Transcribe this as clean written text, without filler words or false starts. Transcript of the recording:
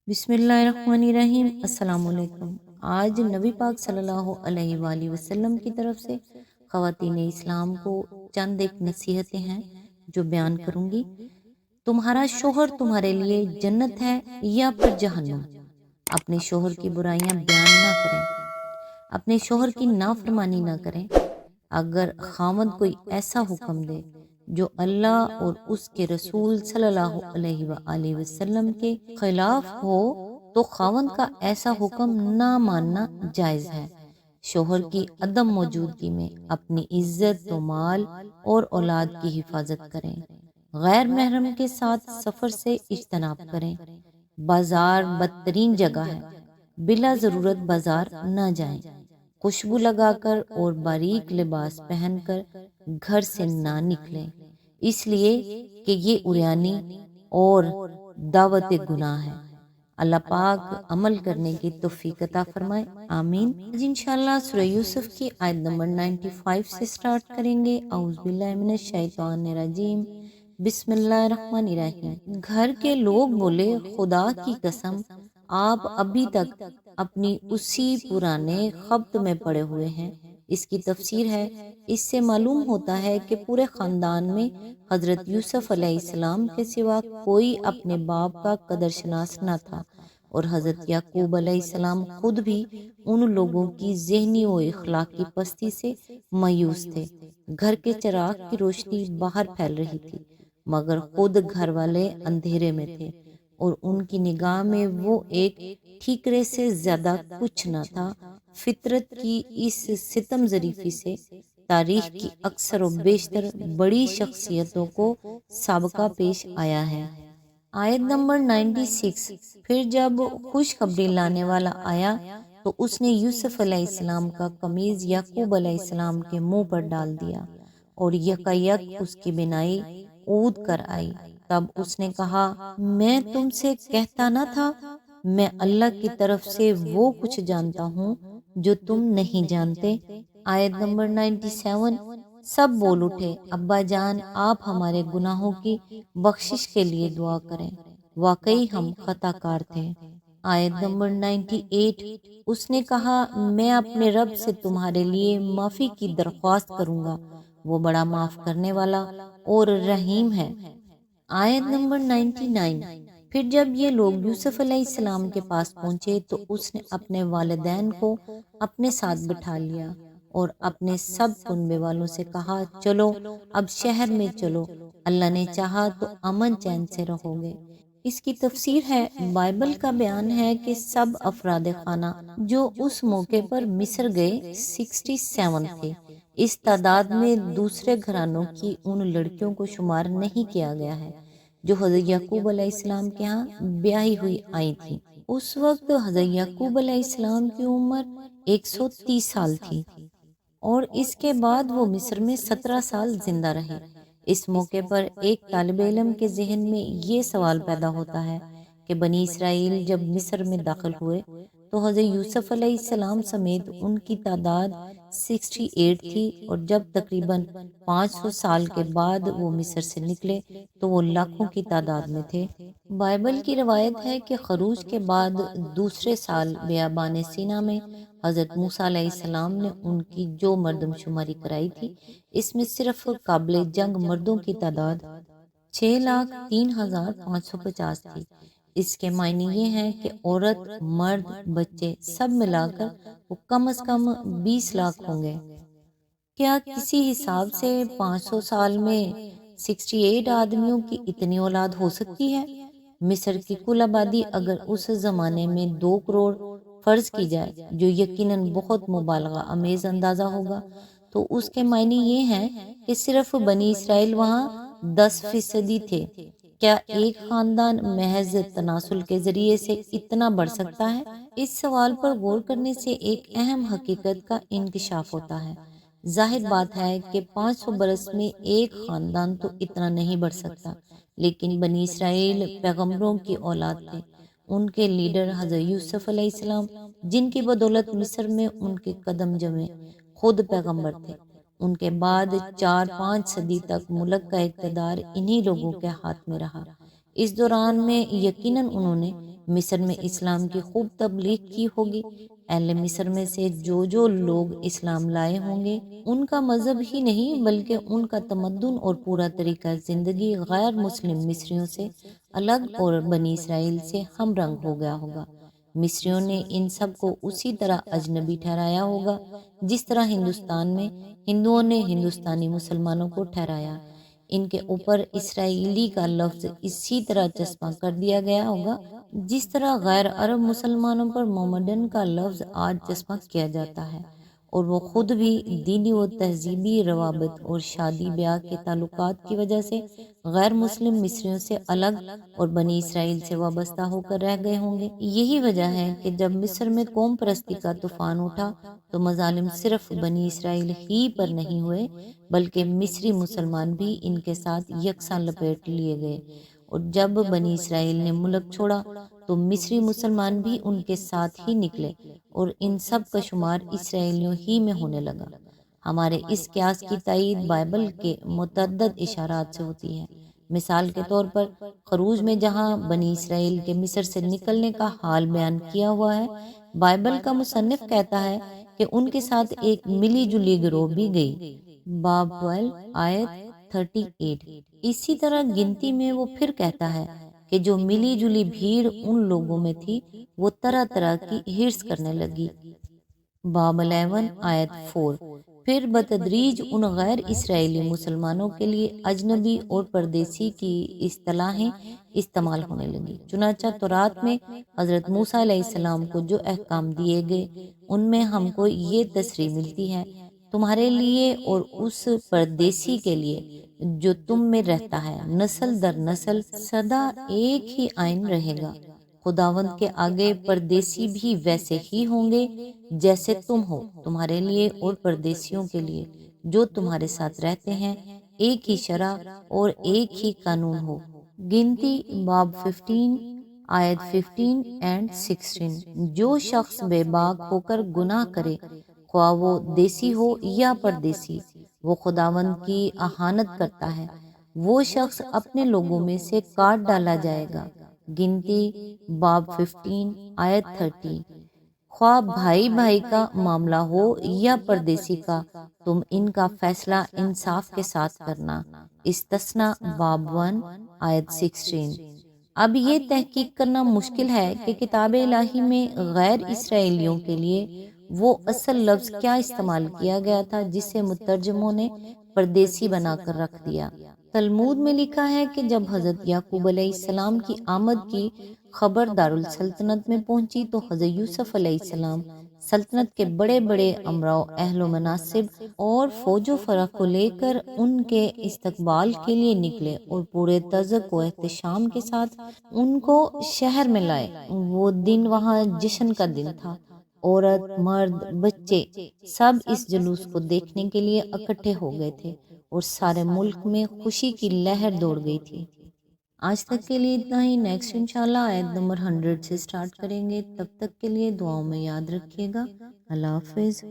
बिस्मिल्लाहिर्रहमानिर्रहीम। अस्सलाम वालेकुम। आज नबी पाक सल्लल्लाहु अलैहि वाली वसल्लम की तरफ से ख़वातीन इस्लाम को चंद एक नसीहतें हैं जो बयान करूंगी। तुम्हारा शोहर तुम्हारे लिए जन्नत है या फिर जहन्नुम। अपने शोहर की बुराइयां बयान ना करें, अपने शोहर की नाफरमानी ना करें। अगर खामद कोई ऐसा हुक्म दे जो अल्लाह और उसके रसूल सल्लल्लाहु अलैहि वसल्लम के खिलाफ हो तो खामद का ऐसा हुक्म ना मानना जायज़ है। शोहर की अदम मौजूदगी में अपनी इज्जत व माल और औलाद की हिफाजत करें। गैर महरम के साथ सफ़र से इज्तनाब करें। बाजार बदतरीन जगह है, बिला ज़रूरत बाजार न जाएं। खुशबू लगाकर और बारीक लिबास पहनकर घर से ना निकलें, इसलिए कि ये उरियानी और दावत गुनाह है। अल्लाह पाक अमल करने की तौफीक अता फरमाए, आमीन। आज इंशाअल्लाह सूरह यूसुफ की आयत नंबर 95 से स्टार्ट करेंगे। औज़ु बिल्लाहि मिनश शैतानिर रजीम, बिस्मिल्लाहिर्रहमानिर्रहीम। घर के लोग बोले, खुदा की कसम आप अभी तक अपनी उसी पुराने खब्त में पड़े हुए हैं। इसकी तफसीर है, इससे मालूम होता है कि पूरे ख़ानदान में हज़रत यूसुफ अलैहिस्सलाम के सिवा कोई अपने बाप का कदरशनास न था और हज़रत याकूब अलैहिस्सलाम खुद भी उन लोगों की ज़हनी व इखलाकी पस्ती से मायूस थे। घर के चिराग की रोशनी बाहर फैल रही थी, मगर खुद घर वाले अंधेरे में थे और उनकी निगाह में वो एक ठीकरे से ज्यादा कुछ न था। फितरत की इस सितम जरीफी से तारीख की अक्सर व बेशतर बड़ी शख्सियतों को सबका पेश आया है। आयत नंबर 96। फिर जब खुशखबरी लाने वाला आया तो उसने यूसुफ अलैहिस्सलाम का कमीज याकूब अलैहिस्सलाम के मुंह पर डाल दिया और यकायक उसकी बिनाई ऊद कर आई। तब उसने कहा, मैं तुमसे कहता न था, मैं अल्लाह की तरफ से वो कुछ जानता हूँ जो तुम नहीं जानते। आयत नंबर 97। सब बोल उठे, अब्बा जान आप हमारे गुनाहों की बख्शिश के लिए दुआ करें, वाकई हम खताकार थे। आयत नंबर 98। उसने कहा, मैं अपने रब से तुम्हारे लिए माफ़ी की दरख्वास्त करूँगा, वो बड़ा माफ़ करने वाला और रहीम है। आयत नंबर 99। फिर जब ये लोग यूसुफ अलैहिस्सलाम के पास पहुंचे तो उसने अपने वालिदैन को अपने साथ बिठा लिया और अपने सब कुनबे वालों से कहा, चलो अब शहर में चलो, अल्लाह ने चाहा तो अमन चैन से रहोगे। इसकी तफसीर है, बाइबल का बयान है कि सब अफराद खाना जो उस मौके पर मिस्र गए 67 थे। इस तादाद में दूसरे घरानों की उन लड़कियों को शुमार नहीं किया गया है जो हज़रत याकूब अलैहिस्सलाम के यहाँ ब्याही हुई आई थी। उस वक्त हज़रत याकूब अलैहिस्सलाम की उम्र 130 साल थी और इसके बाद वो मिस्र में 17 साल जिंदा रहे। इस मौके पर एक तालिब इल्म के जहन में ये सवाल पैदा होता है कि बनी इसराइल जब मिस्र में दाखिल हुए तो हज़रत यूसुफ अलैहिस्सलाम समेत उनकी तादाद 68 थी और जब तकरीबन 500 साल के बाद वो मिस्र से निकले तो वो लाखों की तादाद में थे। बाइबल की रवायत है कि खरूज के बाद दूसरे साल बियाबान सीना में हज़रत मूसा अलैहिस्सलाम ने उनकी जो मर्दमशुमारी कराई थी, इसमें सिर्फ काबिल जंग मर्दों की तादाद 6,03,550 थी। इसके मायने ये हैं कि औरत, मर्द, बच्चे सब मिलाकर वो कम से कम 20 लाख होंगे। क्या किसी हिसाब से 500 साल में 68 आदमियों की इतनी औलाद हो सकती है? मिस्र की कुल आबादी अगर उस जमाने में 2 करोड़ फर्ज की जाए, जो यकीनन बहुत मुबालगा अमेज अंदाजा होगा, तो उसके मायने ये हैं कि सिर्फ बनी इसराइल वहाँ 10% थे। क्या एक खानदान महज तनासुल के जरिए से इतना बढ़ सकता है? इस सवाल पर गौर करने से एक अहम हकीकत का इंकशाफ होता है। जाहिर बात है कि 500 बरस में एक खानदान तो इतना नहीं बढ़ सकता, लेकिन बनी इसराइल पैगंबरों की औलाद थे। उनके लीडर हज़रत यूसुफ अलैहिस्सलाम, जिनकी बदौलत मिस्र में उनके कदम जमे, खुद पैगंबर थे। उनके बाद 4-5 सदी तक मुल्क का इक़्तिदार इन्हीं लोगों के हाथ में रहा। اس دوران میں یقیناً انہوں نے مصر میں اسلام کی خوب تبلیغ کی ہوگی۔ اہل مصر میں سے جو لوگ اسلام لائے ہوں گے، ان کا مذہب ہی نہیں بلکہ ان کا تمدن اور پورا طریقہ زندگی غیر مسلم مصریوں سے الگ اور بنی اسرائیل سے ہم رنگ ہو گیا ہوگا۔ مصریوں نے ان سب کو اسی طرح اجنبی ٹھہرایا ہوگا جس طرح ہندوستان میں ہندوؤں نے ہندوستانی مسلمانوں کو ٹھہرایا۔ ان کے اوپر اسرائیلی کا لفظ اسی طرح چسپاں کر دیا گیا ہوگا جس طرح غیر عرب مسلمانوں پر محمدن کا لفظ آج چسپاں کیا جاتا ہے، اور وہ خود بھی دینی و تہذیبی روابط اور شادی بیاہ کے تعلقات کی وجہ سے غیر مسلم مصریوں سے الگ اور بنی اسرائیل سے وابستہ ہو کر رہ گئے ہوں گے۔ یہی وجہ ہے کہ جب مصر میں قوم پرستی کا طوفان اٹھا تو مظالم صرف بنی اسرائیل ہی پر نہیں ہوئے بلکہ مصری مسلمان بھی ان کے ساتھ یکساں لپیٹ لیے گئے، اور جب بنی اسرائیل نے ملک چھوڑا تو مصری مسلمان بھی ان کے ساتھ ہی نکلے، اور ان سب کا شمار اسرائیلیوں ہی میں ہونے لگا۔ ہمارے اس قیاس کی تائید بائبل کے متعدد اشارات سے ہوتی ہے۔ مثال کے طور پر خروج میں جہاں بنی اسرائیل کے مصر سے نکلنے کا حال بیان کیا ہوا ہے، بائبل کا مصنف کہتا ہے کہ ان کے ساتھ ایک ملی جلی گروہ بھی گئی، باب 12 آیت 38۔ اسی طرح گنتی میں وہ پھر کہتا ہے کہ جو ملی جلی بھیڑ ان لوگوں میں تھی وہ طرح طرح کی ہرس کرنے لگی، باب 11 آیت 4۔ پھر بتدریج ان غیر اسرائیلی مسلمانوں کے لیے اجنبی اور پردیسی کی اصطلاحیں استعمال ہونے لگی۔ چنانچہ تورات میں حضرت موسیٰ علیہ السلام کو جو احکام دیے گئے ان میں ہم کو یہ تصریح ملتی ہے، تمہارے لیے اور اس پردیسی کے لیے جو تم میں رہتا ہے نسل در نسل سدا ایک ہی آئین رہے گا۔ خداوند کے آگے پردیسی بھی ویسے ہی ہوں گے جیسے تم ہو، تمہارے لیے اور پردیسیوں کے لیے جو تمہارے ساتھ رہتے ہیں ایک ہی شرع اور ایک ہی قانون ہو۔ گنتی باب 15 آیت 15 اینڈ 16۔ جو شخص بے باک ہو کر گناہ کرے، خواہ وہ دیسی ہو یا پردیسی، وہ خداوند کی اہانت کرتا ہے، وہ شخص اپنے لوگوں میں سے کاٹ ڈالا جائے گا۔ گنتی باب 15 آیت 30۔ خواہ بھائی بھائی کا معاملہ ہو یا پردیسی کا، تم ان کا فیصلہ انصاف کے ساتھ کرنا، استثنا باب 1 آیت 16۔ اب یہ تحقیق کرنا مشکل ہے کہ کتاب الہی میں غیر اسرائیلیوں کے لیے وہ اصل لفظ کیا استعمال کیا گیا تھا جسے مترجموں نے پردیسی بنا کر رکھ دیا۔ تلمود میں لکھا ہے کہ جب حضرت یعقوب علیہ السلام کی آمد کی خبر دارالسلطنت میں پہنچی تو حضرت یوسف علیہ السلام سلطنت کے بڑے بڑے امراء، اہل و مناصب اور فوج و فرق کو لے کر ان کے استقبال کے لیے نکلے اور پورے تزک و احتشام کے ساتھ ان کو شہر میں لائے۔ وہ دن وہاں جشن کا دن تھا، عورت، مرد، بچے سب اس جلوس کو دیکھنے کے لیے اکٹھے ہو گئے تھے اور سارے ملک میں خوشی کی لہر دوڑ گئی تھی۔ آج تک کے لیے اتنا ہی، نیکسٹ انشاءاللہ آیت نمبر 100 سے سٹارٹ کریں گے۔ تب تک کے لیے دعاؤں میں یاد رکھیے گا۔ اللہ حافظ۔